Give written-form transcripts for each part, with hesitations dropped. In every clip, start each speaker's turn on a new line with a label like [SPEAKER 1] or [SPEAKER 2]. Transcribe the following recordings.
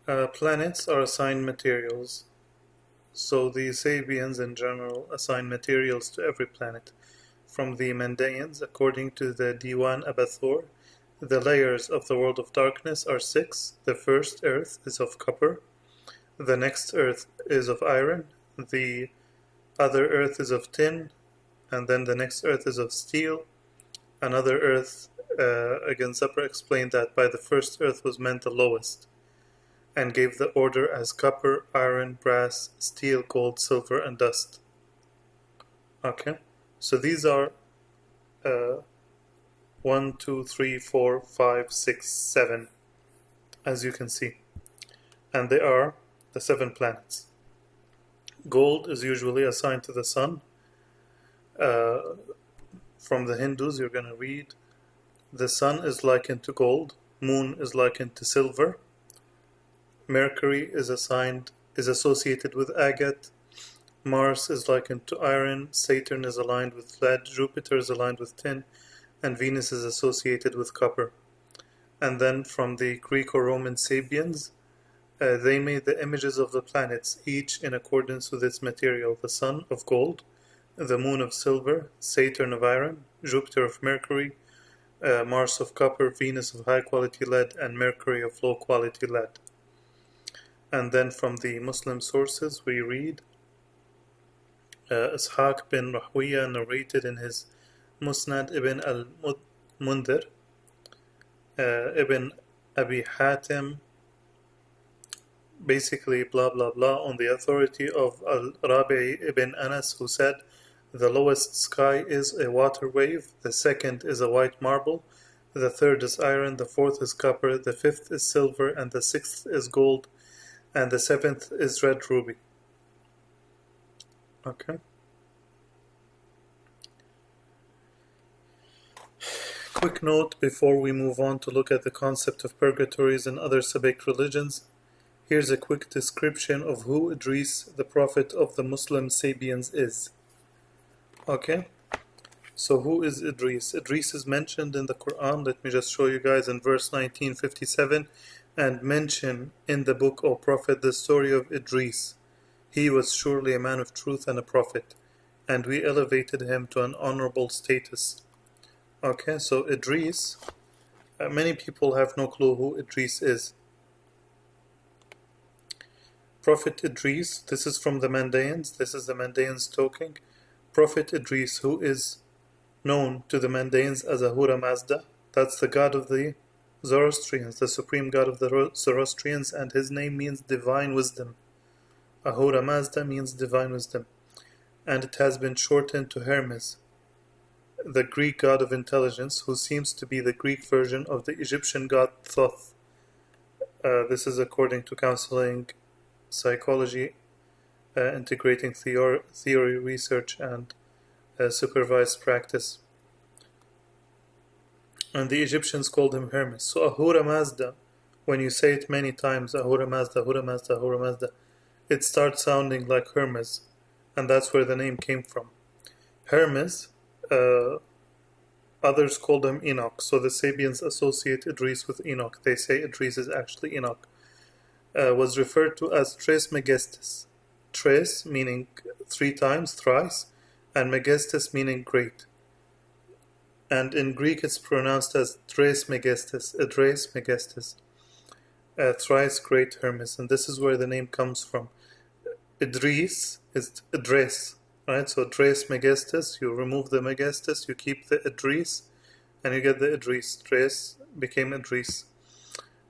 [SPEAKER 1] Planets are assigned materials. So the Sabians in general assign materials to every planet. From the Mandaeans, according to the Diwan Abathur, the layers of the world of darkness are six. The first earth is of copper, the next earth is of iron, the other earth is of tin, and then the next earth is of steel. Another earth, again Supper explained that by the first earth was meant the lowest, and gave the order as copper, iron, brass, steel, gold, silver, and dust. Okay, so these are uh, 1, 2, 3, 4, 5, 6, 7, as you can see. And they are the 7 planets. Gold is usually assigned to the sun. From the Hindus, you're going to read the sun is likened to gold, moon is likened to silver, Mercury is associated with agate, Mars is likened to iron, Saturn is aligned with lead, Jupiter is aligned with tin, and Venus is associated with copper. And then from the Greco-Roman Sabians, they made the images of the planets, each in accordance with its material: the sun of gold, the moon of silver, Saturn of iron, Jupiter of mercury, Mars of copper, Venus of high-quality lead, and Mercury of low-quality lead. And then from the Muslim sources we read, Ishaq bin Rahwiya narrated in his Musnad Ibn al-Mundhir, Ibn Abi Hatim, basically blah blah blah, on the authority of Al-Rabi ibn Anas, who said, the lowest sky is a water wave, the second is a white marble, the third is iron, the fourth is copper, the fifth is silver, and the sixth is gold, and the seventh is red ruby. Okay. Quick note before we move on to look at the concept of purgatories and other Sabaic religions. Here's a quick description of who Idris, the prophet of the Muslim Sabians, is. Okay, so who is Idris? Idris is mentioned in the Quran. Let me just show you guys in verse 1957. And mention in the book, O Prophet, the story of Idris. He was surely a man of truth and a prophet, and we elevated him to an honorable status. Okay, so Idris, many people have no clue who Idris is. Prophet Idris, this is from the Mandaeans, this is the Mandaeans talking. Prophet Idris, who is known to the Mandaeans as Ahura Mazda, that's the god of the Zoroastrians, the supreme god of the Zoroastrians, and his name means divine wisdom. Ahura Mazda means divine wisdom, and it has been shortened to Hermes, the Greek god of intelligence, who seems to be the Greek version of the Egyptian god Thoth. This is according to Counseling Psychology, integrating theory, research, and supervised practice. And the Egyptians called him Hermes. So Ahura Mazda, when you say it many times, Ahura Mazda, Ahura Mazda, Ahura Mazda, it starts sounding like Hermes, and that's where the name came from. Hermes, others called him Enoch, so the Sabians associate Idris with Enoch. They say Idris is actually Enoch. Was referred to as Tres Megestes. Tres meaning 3 times, thrice, and Megestes meaning great. And in Greek it's pronounced as Tres Megestes, Idris Megestes, thrice great Hermes, and this is where the name comes from. Idris is Idris, right? So Tres Megestes, you remove the Megestes, you keep the Idris, and you get the Idris. Tres became Idris.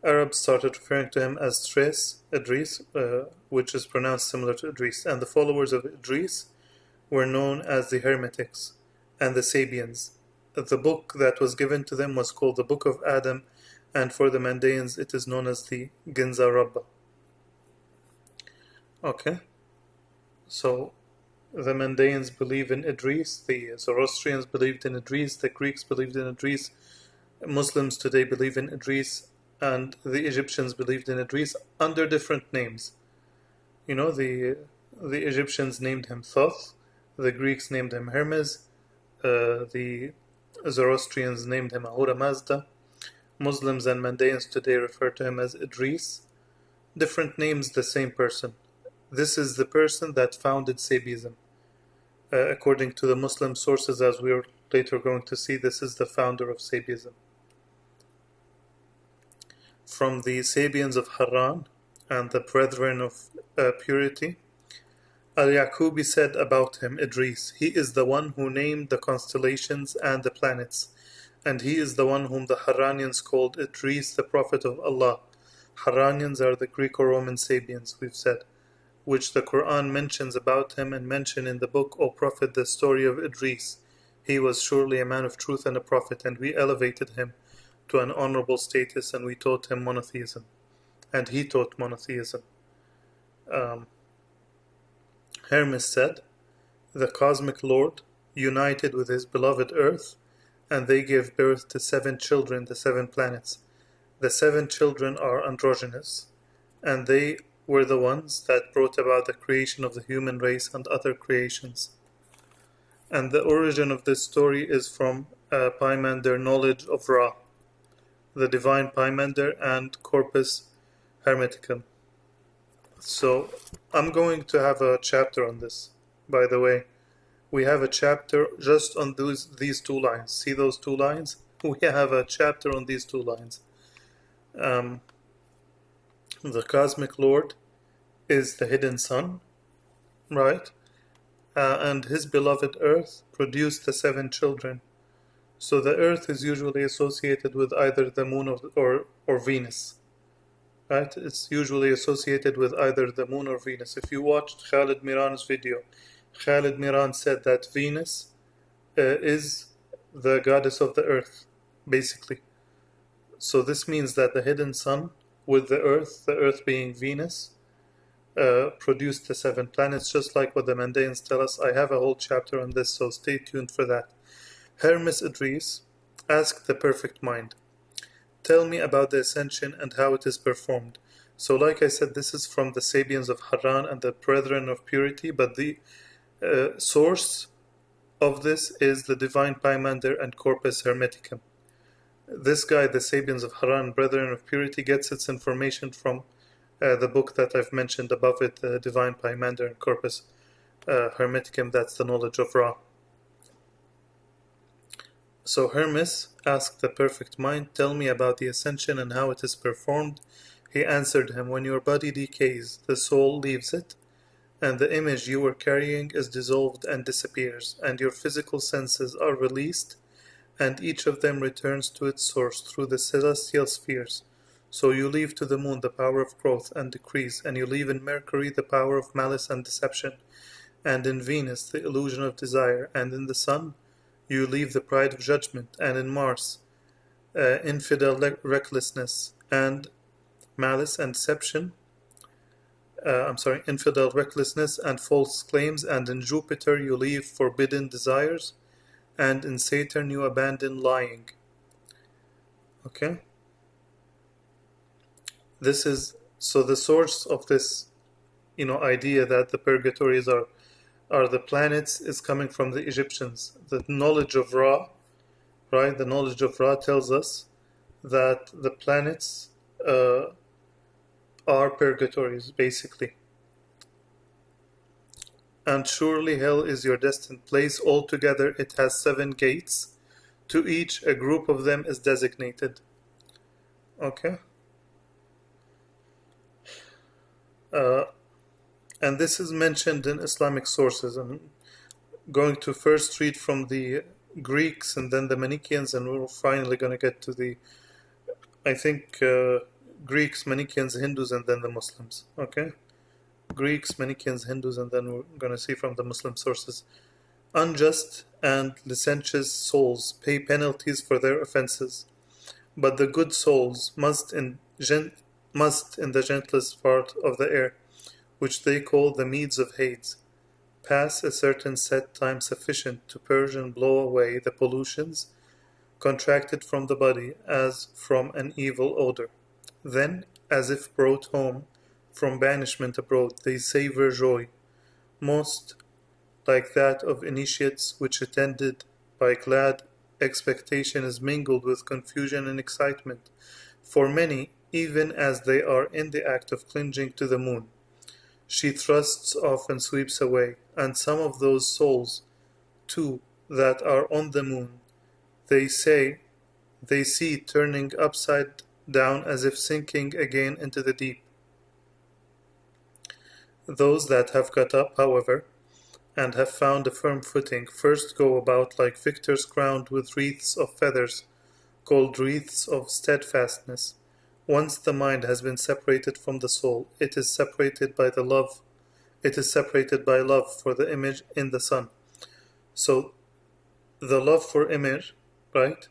[SPEAKER 1] Arabs started referring to him as Tres, Idris, which is pronounced similar to Idris, and the followers of Idris were known as the Hermetics and the Sabians. The book that was given to them was called the Book of Adam, and for the Mandaeans it is known as the Ginza Rabbah. Okay, so the Mandaeans believe in Idris, the Zoroastrians believed in Idris, the Greeks believed in Idris, Muslims today believe in Idris, and the Egyptians believed in Idris under different names. You know, the Egyptians named him Thoth, the Greeks named him Hermes, the Zoroastrians named him Ahura Mazda, Muslims and Mandaeans today refer to him as Idris, Different names, the same person. This is the person that founded Sabiism. According to the Muslim sources, as we are later going to see, this is the founder of Sabiism. From the Sabians of Harran and the Brethren of Purity, Al-Yaqubi said about him, Idris, he is the one who named the constellations and the planets, and he is the one whom the Harranians called Idris, the Prophet of Allah. Harranians are the Greco-Roman Sabians, we've said, which the Quran mentions about him and mention in the book, O Prophet, the story of Idris. He was surely a man of truth and a prophet, and we elevated him to an honorable status, and we taught him monotheism. And he taught monotheism. Hermes said, the cosmic Lord united with his beloved Earth, and they gave birth to 7 children, the 7 planets. The 7 children are androgynous, and they were the ones that brought about the creation of the human race and other creations. And the origin of this story is from Pymander knowledge of Ra, the divine Pymander, and Corpus Hermeticum. So I'm going to have a chapter on this, by the way. We have a chapter just on these 2 lines. See those 2 lines? We have a chapter on these 2 lines. The cosmic Lord is the hidden sun, right? And his beloved Earth produced the 7 children. So the Earth is usually associated with either the moon or Venus, right? It's usually associated with either the moon or Venus. If you watched Khalid Miran's video, Khalid Miran said that Venus is the goddess of the Earth, basically. So this means that the hidden sun with the Earth being Venus, produced the 7 planets, just like what the Mandaeans tell us. I have a whole chapter on this, so stay tuned for that. Hermes Idris asked the perfect mind, tell me about the ascension and how it is performed. So like I said, this is from the Sabians of Harran and the Brethren of Purity, but the source of this is the divine Pymander and Corpus Hermeticum. This guy, the Sabians of Harran, Brethren of Purity, gets its information from the book that I've mentioned above it, the divine Pymander and Corpus Hermeticum. That's the knowledge of Ra. So Hermes asked the perfect mind, tell me about the ascension and how it is performed. He answered him, when your body decays, the soul leaves it, and the image you were carrying is dissolved and disappears, and your physical senses are released, and each of them returns to its source through the celestial spheres. So you leave to the moon the power of growth and decrease, and you leave in Mercury the power of malice and deception, and in Venus the illusion of desire, and in the sun you leave the pride of judgment, and in Mars infidel recklessness and malice and deception. Infidel recklessness and false claims, and in Jupiter you leave forbidden desires, and in Saturn you abandon lying. Okay? This is, so the source of this, idea that the purgatories are the planets is coming from the Egyptians. The knowledge of Ra, right? The knowledge of Ra tells us that the planets are purgatories, basically. And surely hell is your destined place. Altogether it has 7 gates. To each a group of them is designated. Okay? And this is mentioned in Islamic sources. I'm going to first read from the Greeks and then the Manichaeans, and we're finally going to get to the, I think, Greeks, Manichaeans, Hindus, and then the Muslims. Okay? Greeks, Manichaeans, Hindus, and then we're going to see from the Muslim sources. Unjust and licentious souls pay penalties for their offenses, but the good souls must in the gentlest part of the air, which they call the meads of Hades, pass a certain set time sufficient to purge and blow away the pollutions contracted from the body as from an evil odor. Then, as if brought home from banishment abroad, they savor joy, most like that of initiates, which attended by glad expectation is mingled with confusion and excitement. For many, even as they are in the act of clinging to the moon. She thrusts off and sweeps away, and some of those souls, too, that are on the moon, they see turning upside down as if sinking again into the deep. Those that have got up, however, and have found a firm footing, first go about like victors crowned with wreaths of feathers, called wreaths of steadfastness. Once the mind has been separated from the soul, it is separated by love for the image in the sun. So the love for image, right?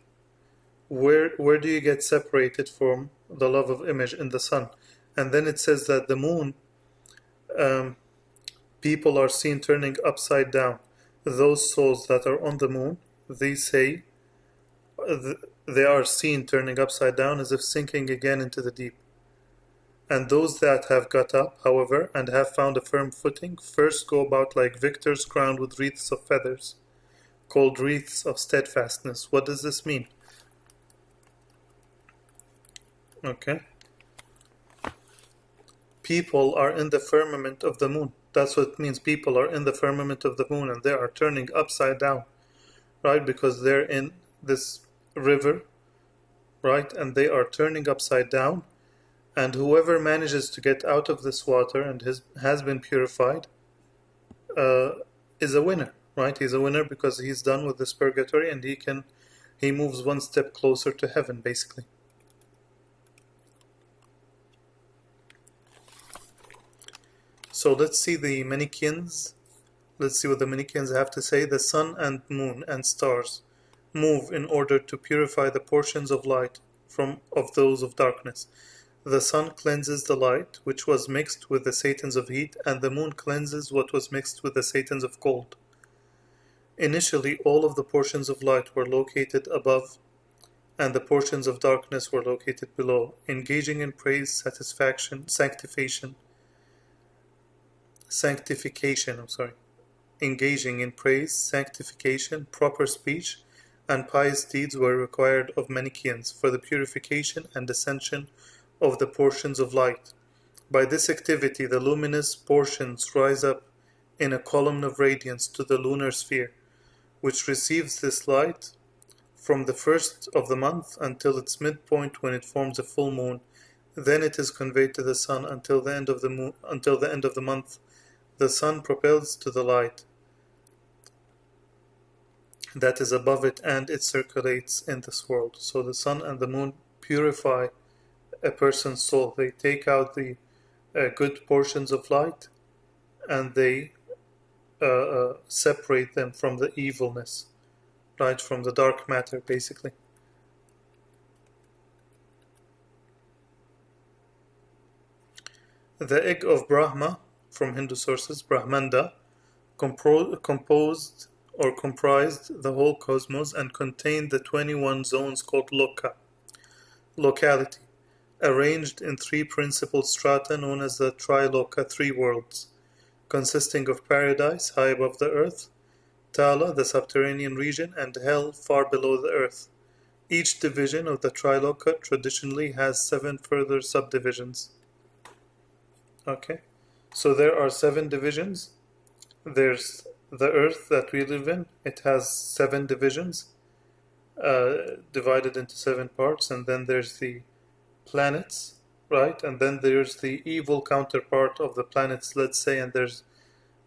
[SPEAKER 1] Where do you get separated from the love of image in the sun? And then it says that the moon, people are seen turning upside down. Those souls that are on the moon, they say, they are seen turning upside down as if sinking again into the deep. And those that have got up, however, and have found a firm footing, first go about like victors crowned with wreaths of feathers, called wreaths of steadfastness. What does this mean? Okay. People are in the firmament of the moon. That's what it means. People are in the firmament of the moon and they are turning upside down, right? Because they're in this river, right? And they are turning upside down. And whoever manages to get out of this water and has been purified is a winner, right? He's a winner because he's done with this purgatory and he moves one step closer to heaven, basically. So let's see the Manichaeans. Let's see what the Manichaeans have to say. The sun and moon and stars move in order to purify the portions of light of those of darkness. The sun cleanses the light which was mixed with the satins of heat, and the moon cleanses what was mixed with the satins of cold. Initially, all of the portions of light were located above, and the portions of darkness were located below, engaging in praise, engaging in praise, sanctification, proper speech, and pious deeds were required of Manichaeans for the purification and ascension of the portions of light. By this activity, the luminous portions rise up in a column of radiance to the lunar sphere, which receives this light from the first of the month until its midpoint when it forms a full moon. Then it is conveyed to the sun until the end of the month. The sun propels to the light that is above it, and it circulates in this world. So the sun and the moon purify a person's soul. They take out the good portions of light and they separate them from the evilness, right, from the dark matter, basically. The egg of Brahma, from Hindu sources, Brahmanda, composed or comprised the whole cosmos and contained the 21 zones called locality, arranged in three principal strata known as the Triloka, three worlds, consisting of paradise high above the earth, Tala, the subterranean region, and hell far below the earth. Each division of the Triloka traditionally has 7 further subdivisions. Okay, so there are 7 divisions. There's the earth that we live in. It has 7 divisions, divided into 7 parts, and then there's the planets, right? And then there's the evil counterpart of the planets, let's say, and there's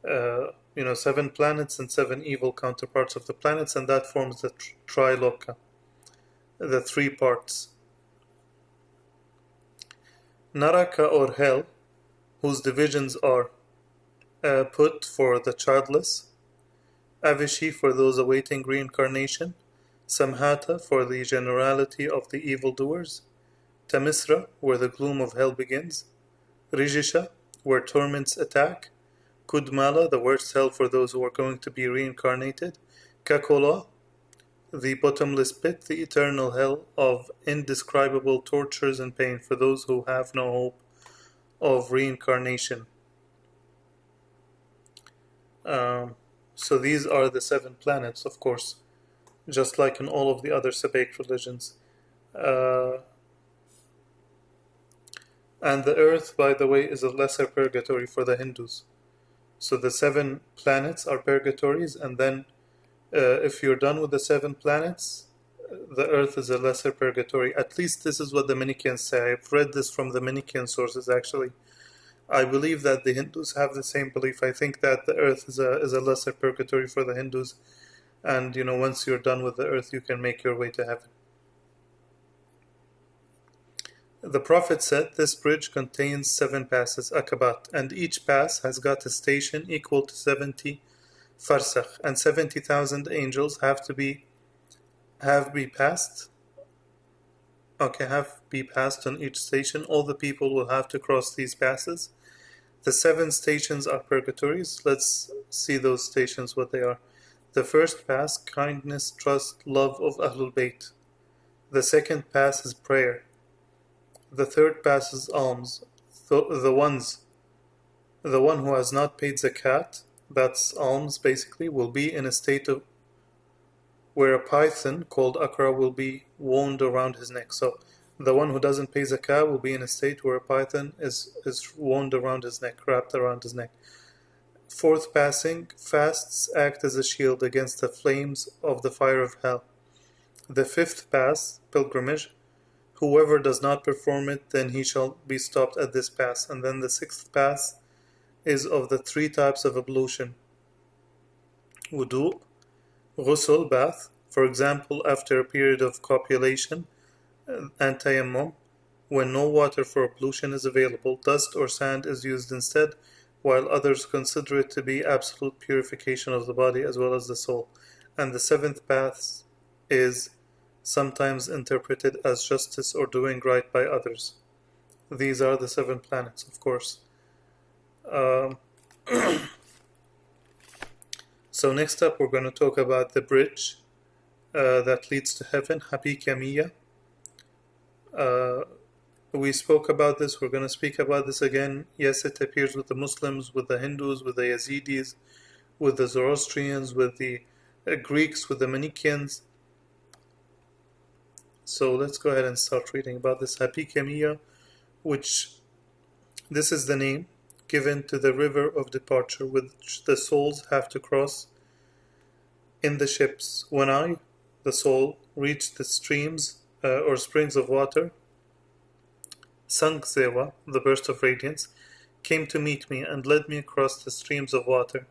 [SPEAKER 1] 7 planets and 7 evil counterparts of the planets, and that forms the Triloka, the 3 parts. Naraka, or hell, whose divisions are Put for the childless, Avishi for those awaiting reincarnation, Samhata for the generality of the evildoers, Tamisra, where the gloom of hell begins, Rijisha, where torments attack, Kudmala, the worst hell for those who are going to be reincarnated, Kakola, the bottomless pit, the eternal hell of indescribable tortures and pain for those who have no hope of reincarnation. So these are the 7 planets, of course, just like in all of the other Sabaic religions. And the earth, by the way, is a lesser purgatory for the Hindus. So the 7 planets are purgatories, and then if you're done with the 7 planets, the earth is a lesser purgatory. At least this is what the Manichaeans say. I've read this from the Manichaean sources, actually. I believe that the Hindus have the same belief. I think that the earth is a lesser purgatory for the Hindus, and once you're done with the earth, you can make your way to heaven. The Prophet said this bridge contains 7 passes, akabat, and each pass has got a station equal to 70 farsakh, and 70,000 angels have be passed. Okay, have be passed on each station. All the people will have to cross these passes. The 7 stations are purgatories. Let's see those stations, what they are. The first pass, kindness, trust, love of Ahlul Bayt. The second pass is prayer. The third pass is alms. The one who has not paid zakat, that's alms basically, will be in a state of where a python called akra will be wound around his neck. So the one who doesn't pay zakah will be in a state where a python is wound around his neck, wrapped around his neck. Fourth passing, fasts act as a shield against the flames of the fire of hell. The fifth pass, pilgrimage, whoever does not perform it, then he shall be stopped at this pass. And then the sixth pass is of the 3 types of ablution. Wudu, ghusl, bath, for example, after a period of copulation, and tayammum, when no water for ablution is available, dust or sand is used instead, while others consider it to be absolute purification of the body as well as the soul. And the 7th path is sometimes interpreted as justice or doing right by others. These are the 7 planets, of course. So next up we're going to talk about the bridge that leads to heaven, Habikamiya. We spoke about this, we're going to speak about this again. Yes, it appears with the Muslims, with the Hindus, with the Yazidis, with the Zoroastrians, with the Greeks, with the Manichaeans. So let's go ahead and start reading about this Habikamiya, which this is the name given to the river of departure which the souls have to cross in the ships. When I, the soul, reached the streams or springs of water, Sangzewa, the burst of radiance, came to meet me and led me across the streams of water.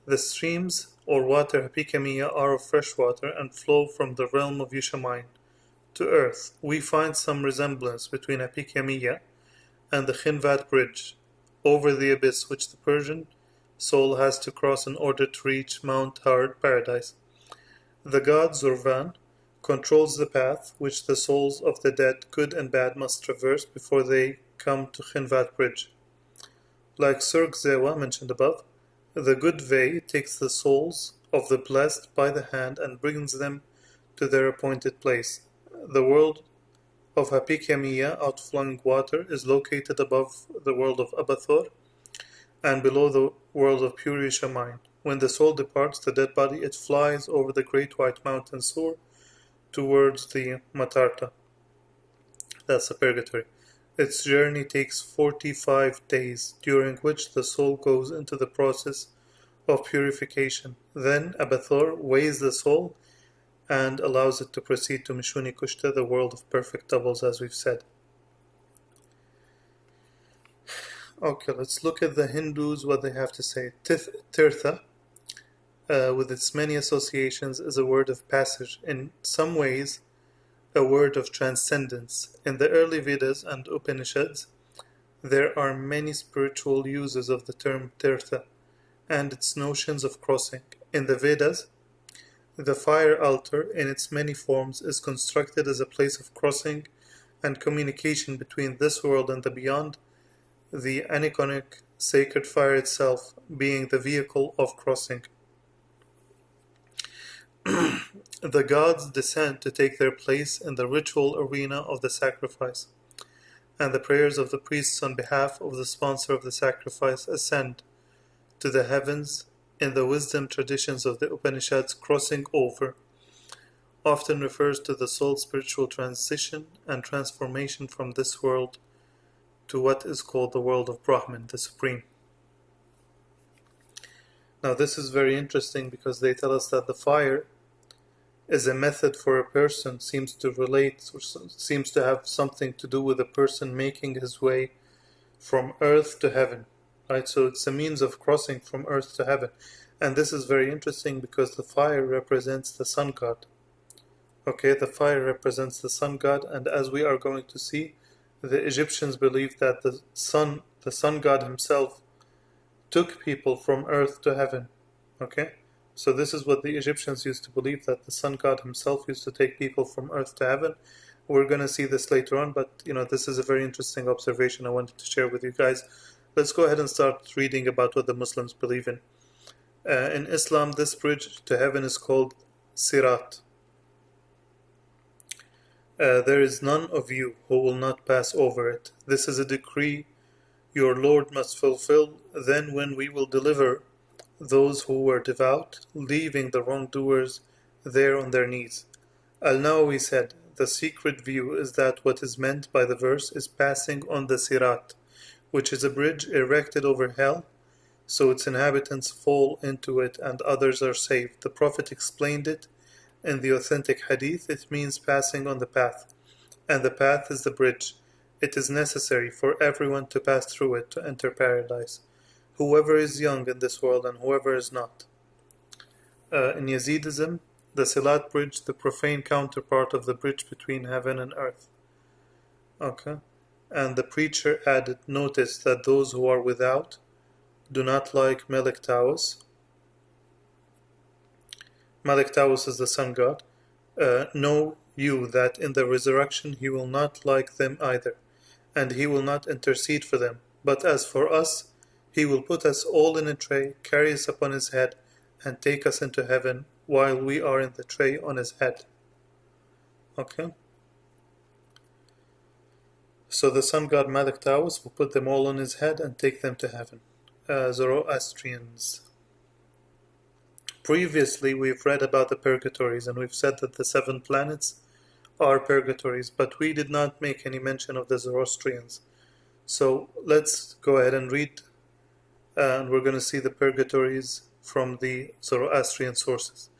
[SPEAKER 1] The streams or water Habikamiya are of fresh water and flow from the realm of Yushamayim to earth. We find some resemblance between Habikamiya and the Khinvat bridge over the abyss which the Persian soul has to cross in order to reach Mount Hard Paradise. The god Zurvan controls the path which the souls of the dead, good and bad, must traverse before they come to Khinvat bridge. Like Surgzewa mentioned above, the good Vey takes the souls of the blessed by the hand and brings them to their appointed place. The world of Habikamiya, outflowing water, is located above the world of Abathor and below the world of pure Yushamayim. When the soul departs the dead body, it flies over the great white mountain Sur towards the Matarta. That's the purgatory. Its journey takes 45 days, during which the soul goes into the process of purification. Then Abathor weighs the soul and allows it to proceed to Mishuni Kushta, the world of perfect doubles, as we've said. Okay, let's look at the Hindus, what they have to say. Tirtha, with its many associations, is a word of passage, in some ways a word of transcendence. In the early Vedas and Upanishads, there are many spiritual uses of the term Tirtha and its notions of crossing. In the Vedas, the fire altar, in its many forms, is constructed as a place of crossing and communication between this world and the beyond, the aniconic sacred fire itself being the vehicle of crossing. The gods descend to take their place in the ritual arena of the sacrifice, and the prayers of the priests on behalf of the sponsor of the sacrifice ascend to the heavens. In the wisdom traditions of the Upanishads, crossing over often refers to the soul's spiritual transition and transformation from this world to what is called the world of Brahman, the Supreme. Now this is very interesting because they tell us that the fire is a method for a person, seems to relate, or seems to have something to do with a person making his way from earth to heaven. Right? So it's a means of crossing from earth to heaven. And this is very interesting because the fire represents the sun god. Okay, the fire represents the sun god, and as we are going to see, the Egyptians believed that the sun god himself took people from earth to heaven. Okay, so this is what the Egyptians used to believe, that the sun god himself used to take people from earth to heaven. We're going to see this later on, but this is a very interesting observation I wanted to share with you guys. Let's go ahead and start reading about what the Muslims believe in. In Islam, this bridge to heaven is called Sirat. There is none of you who will not pass over it. This is a decree your Lord must fulfill. Then when we will deliver those who were devout, leaving the wrongdoers there on their knees. Al-Nawawi said, the secret view is that what is meant by the verse is passing on the Sirat, which is a bridge erected over hell, so its inhabitants fall into it and others are saved. The Prophet explained it in the authentic hadith. It means passing on the path, and the path is the bridge. It is necessary for everyone to pass through it to enter paradise, whoever is young in this world and whoever is not. In Yazidism, the Silat bridge, the profane counterpart of the bridge between heaven and earth. Okay, and the preacher added, notice that those who are without do not like Malik Taus. Malik Taus is the sun god. Know you that in the resurrection he will not like them either, and he will not intercede for them. But as for us, he will put us all in a tray, carry us upon his head, and take us into heaven while we are in the tray on his head. Okay? So the sun god Malik Taus will put them all on his head and take them to heaven. Zoroastrians. Previously, we've read about the purgatories, and we've said that the 7 planets are purgatories, but we did not make any mention of the Zoroastrians. So let's go ahead and read, and we're going to see the purgatories from the Zoroastrian sources.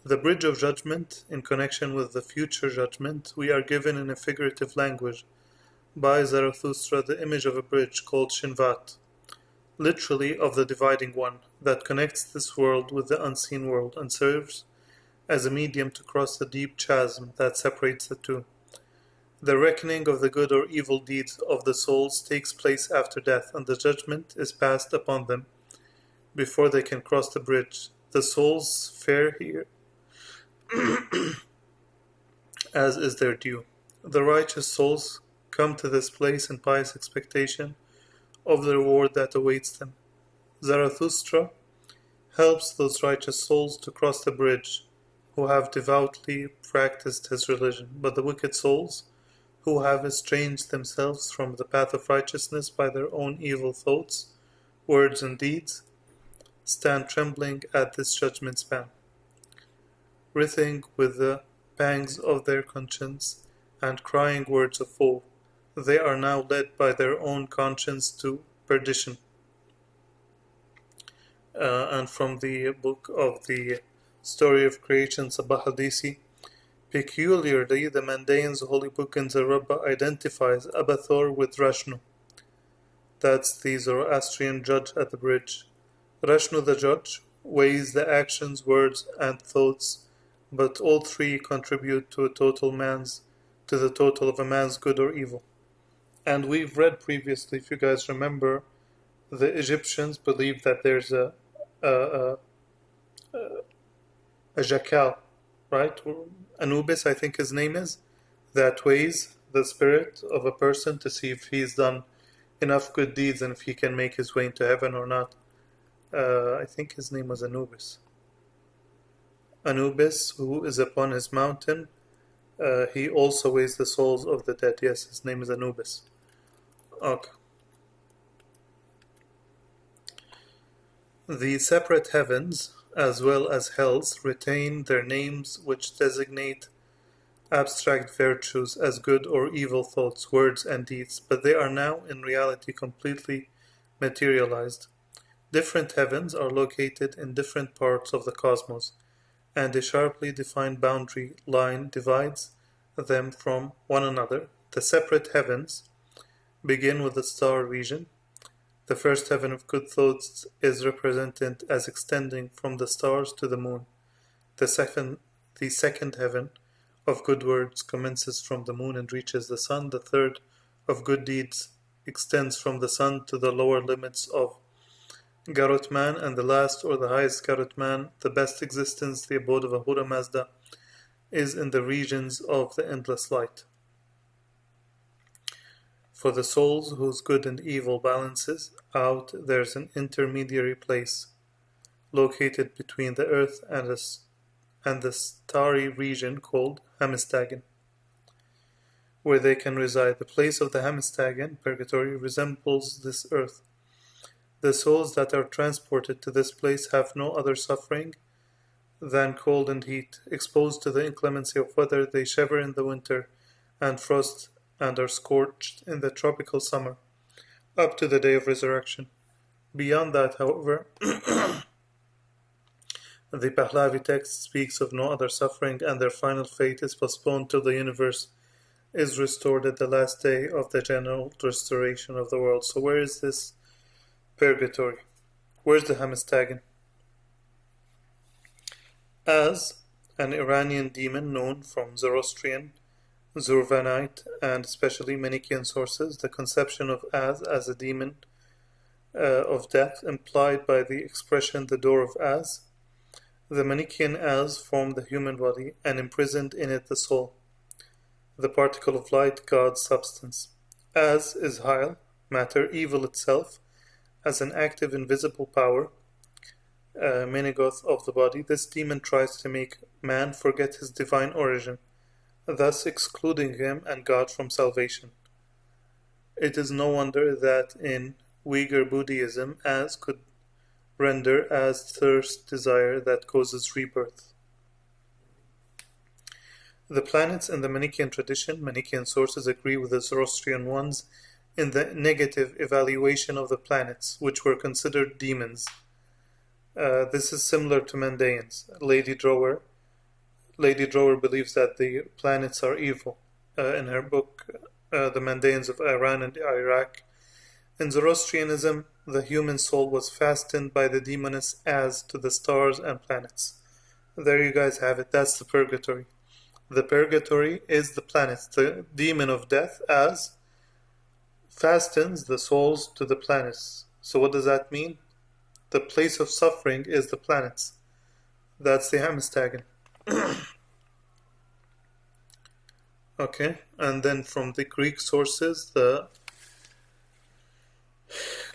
[SPEAKER 1] The bridge of judgment, in connection with the future judgment, we are given in a figurative language by Zarathustra the image of a bridge called Shinvat, literally of the dividing one, that connects this world with the unseen world and serves as a medium to cross the deep chasm that separates the two. The reckoning of the good or evil deeds of the souls takes place after death, and the judgment is passed upon them before they can cross the bridge. The souls fare here as is their due. The righteous souls come to this place in pious expectation of the reward that awaits them. Zarathustra helps those righteous souls to cross the bridge who have devoutly practiced his religion, but the wicked souls, who have estranged themselves from the path of righteousness by their own evil thoughts, words and deeds, stand trembling at this judgment span, writhing with the pangs of their conscience and crying words of woe. They are now led by their own conscience to perdition. And from the book of the Story of Creation, Sabah Hadisi, peculiarly the Mandaean's holy book in Zarabba identifies Abathor with Rashnu. That's the Zoroastrian judge at the bridge. Rashnu the judge weighs the actions, words, and thoughts, but all three contribute to the total of a man's good or evil. And we've read previously, if you guys remember, the Egyptians believe that there's a jackal, right? Anubis, I think his name is, that weighs the spirit of a person to see if he's done enough good deeds and if he can make his way into heaven or not. I think his name was Anubis. Anubis, who is upon his mountain, he also weighs the souls of the dead. Yes, his name is Anubis. Okay. The separate heavens, as well as hells, retain their names which designate abstract virtues as good or evil thoughts, words, and deeds, but they are now in reality completely materialized. Different heavens are located in different parts of the cosmos, and a sharply defined boundary line divides them from one another. The separate heavens begin with the star region. The first heaven of good thoughts is represented as extending from the stars to the moon. The second heaven of good words commences from the moon and reaches the sun. The third of good deeds extends from the sun to the lower limits of Garut Man, and the last or the highest Garut Man, the best existence, the abode of Ahura Mazda, is in the regions of the endless light. For the souls whose good and evil balances out, there's an intermediary place located between the earth and the starry region called Hamistagan, where they can reside. The place of the Hamistagan, purgatory, resembles this earth. The souls that are transported to this place have no other suffering than cold and heat. Exposed to the inclemency of weather, they shiver in the winter and frost and are scorched in the tropical summer, up to the day of resurrection. Beyond that, however, the Pahlavi text speaks of no other suffering, and their final fate is postponed till the universe is restored at the last day of the general restoration of the world. So where is this purgatory? Where's the Hamistagan? As an Iranian demon known from Zoroastrian, Zurvanite, and especially Manichaean sources, the conception of as a demon of death implied by the expression the door of Az. The Manichaean Az formed the human body and imprisoned in it the soul, the particle of light, God's substance. Az is Hyle, matter, evil itself, as an active invisible power, Menegoth of the body. This demon tries to make man forget his divine origin, thus excluding him and God from salvation. It is no wonder that in Uyghur Buddhism, Az could render as thirst, desire that causes rebirth. The planets in the Manichaean tradition, Manichaean sources agree with the Zoroastrian ones in the negative evaluation of the planets, which were considered demons. This is similar to Mandaeans. Lady Drower believes that the planets are evil. In her book, The Mandaeans of Iran and Iraq. In Zoroastrianism, the human soul was fastened by the demoness Az to the stars and planets. There you guys have it. That's the purgatory. The purgatory is the planets. The demon of death, Az, fastens the souls to the planets. So what does that mean? The place of suffering is the planets. That's the Hamistagan. Okay, and then from the Greek sources, the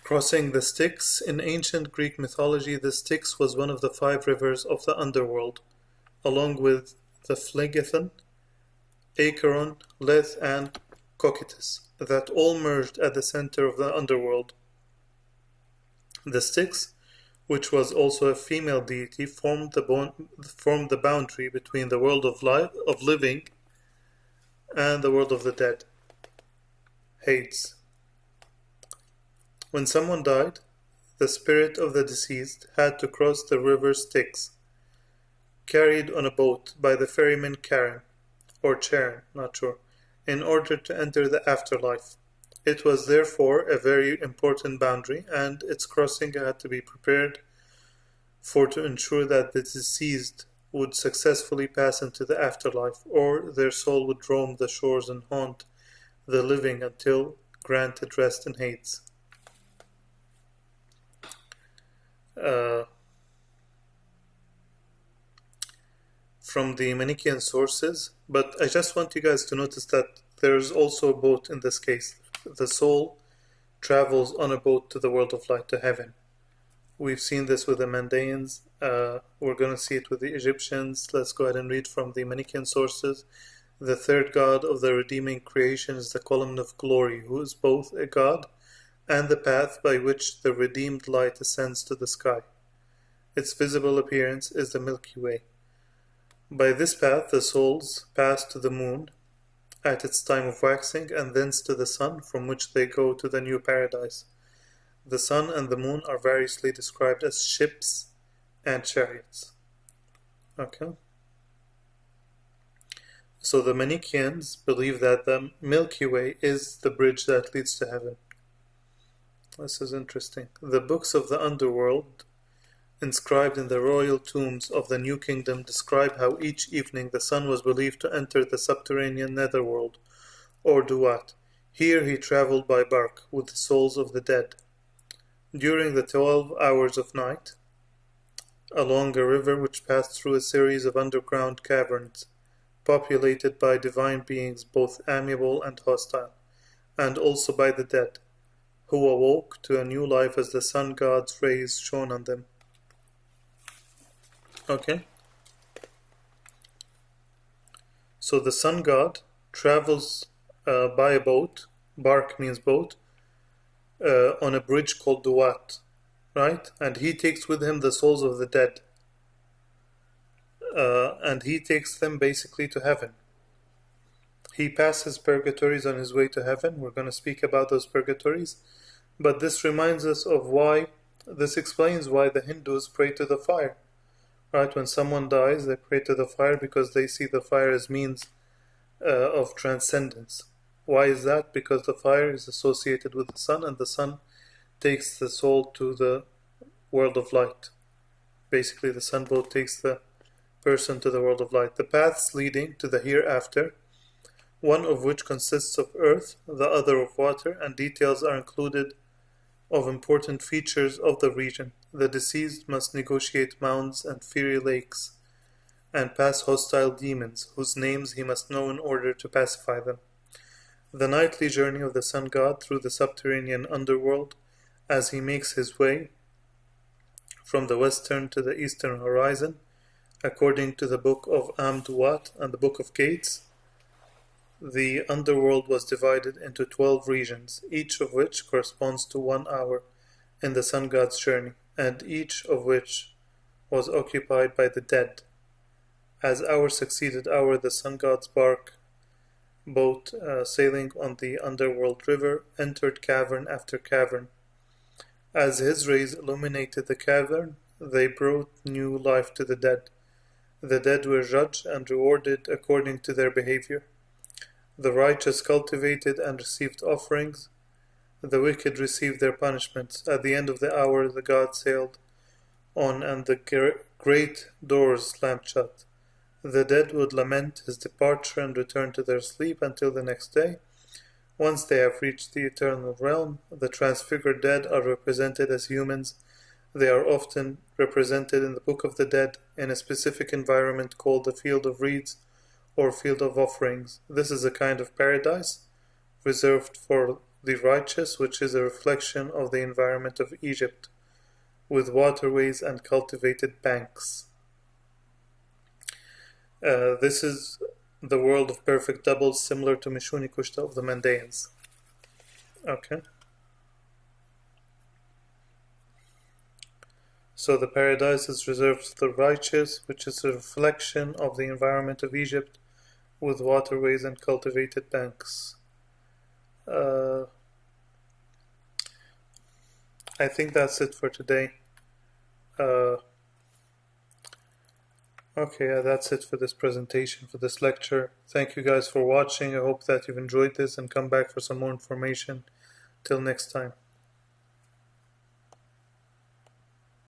[SPEAKER 1] crossing the Styx. In ancient Greek mythology, the Styx was one of the 5 rivers of the underworld, along with the Phlegethon, Acheron, Leth, and Cocytus, that all merged at the center of the underworld. The Styx, which was also a female deity, formed the boundary between the world of living and the world of the dead, Hades. When someone died, the spirit of the deceased had to cross the river Styx, carried on a boat by the ferryman Charon, or Charon, not sure, in order to enter the afterlife. It was therefore a very important boundary, and its crossing had to be prepared for to ensure that the deceased would successfully pass into the afterlife, or their soul would roam the shores and haunt the living until granted rest in Hades. From the Manichaean sources, but I just want you guys to notice that there's also a boat in this case. The soul travels on a boat to the world of light, to heaven. We've seen this with the Mandaeans. We're going to see it with the Egyptians. Let's go ahead and read from the Manichaean sources. The third god of the redeeming creation is the column of glory, who is both a god and the path by which the redeemed light ascends to the sky. Its visible appearance is the Milky Way. By this path the souls pass to the moon at its time of waxing, and thence to the sun, from which they go to the new paradise. The sun and the moon are variously described as ships and chariots. Okay. So the Manichaeans believe that the Milky Way is the bridge that leads to heaven. This is interesting. The books of the underworld inscribed in the royal tombs of the New Kingdom describe how each evening the sun was believed to enter the subterranean netherworld, or Duat. Here he traveled by bark with the souls of the dead. During the 12 hours of night, along a river which passed through a series of underground caverns, populated by divine beings both amiable and hostile, and also by the dead, who awoke to a new life as the sun god's rays shone on them. Okay. So the sun god travels by a boat, bark means boat, on a bridge called Duat, right? And he takes with him the souls of the dead. And he takes them basically to heaven. He passes purgatories on his way to heaven. We're going to speak about those purgatories. But this reminds us of this explains why the Hindus pray to the fire. Right, when someone dies, they pray to the fire because they see the fire as means of transcendence. Why is that? Because the fire is associated with the sun, and the sun takes the soul to the world of light. Basically, the sun boat takes the person to the world of light. The paths leading to the hereafter, one of which consists of earth, the other of water, and details are included of important features of the region. The deceased must negotiate mounds and fiery lakes, and pass hostile demons, whose names he must know in order to pacify them. The nightly journey of the sun god through the subterranean underworld, as he makes his way from the western to the eastern horizon, according to the book of Amduat and the book of Gates, the underworld was divided into 12 regions, each of which corresponds to 1 hour in the sun god's journey, and each of which was occupied by the dead. As hour succeeded hour, the sun god's boat sailing on the underworld river entered cavern after cavern. As his rays illuminated the cavern, they brought new life to the dead. The dead were judged and rewarded according to their behavior. The righteous cultivated and received offerings. The wicked received their punishments. At the end of the hour, the god sailed on, and the great doors slammed shut. The dead would lament his departure and return to their sleep until the next day. Once they have reached the eternal realm, the transfigured dead are represented as humans. They are often represented in the Book of the Dead in a specific environment called the Field of Reeds or Field of Offerings. This is a kind of paradise reserved for the righteous, which is a reflection of the environment of Egypt, with waterways and cultivated banks. This is the world of perfect doubles, similar to Mishuni Kushta of the Mandaeans. Okay. So the paradise is reserved for the righteous, which is a reflection of the environment of Egypt, with waterways and cultivated banks. I think that's it for today. Okay, that's it for this presentation, for this lecture. Thank you guys for watching. I hope that you've enjoyed this and come back for some more information. Till next time.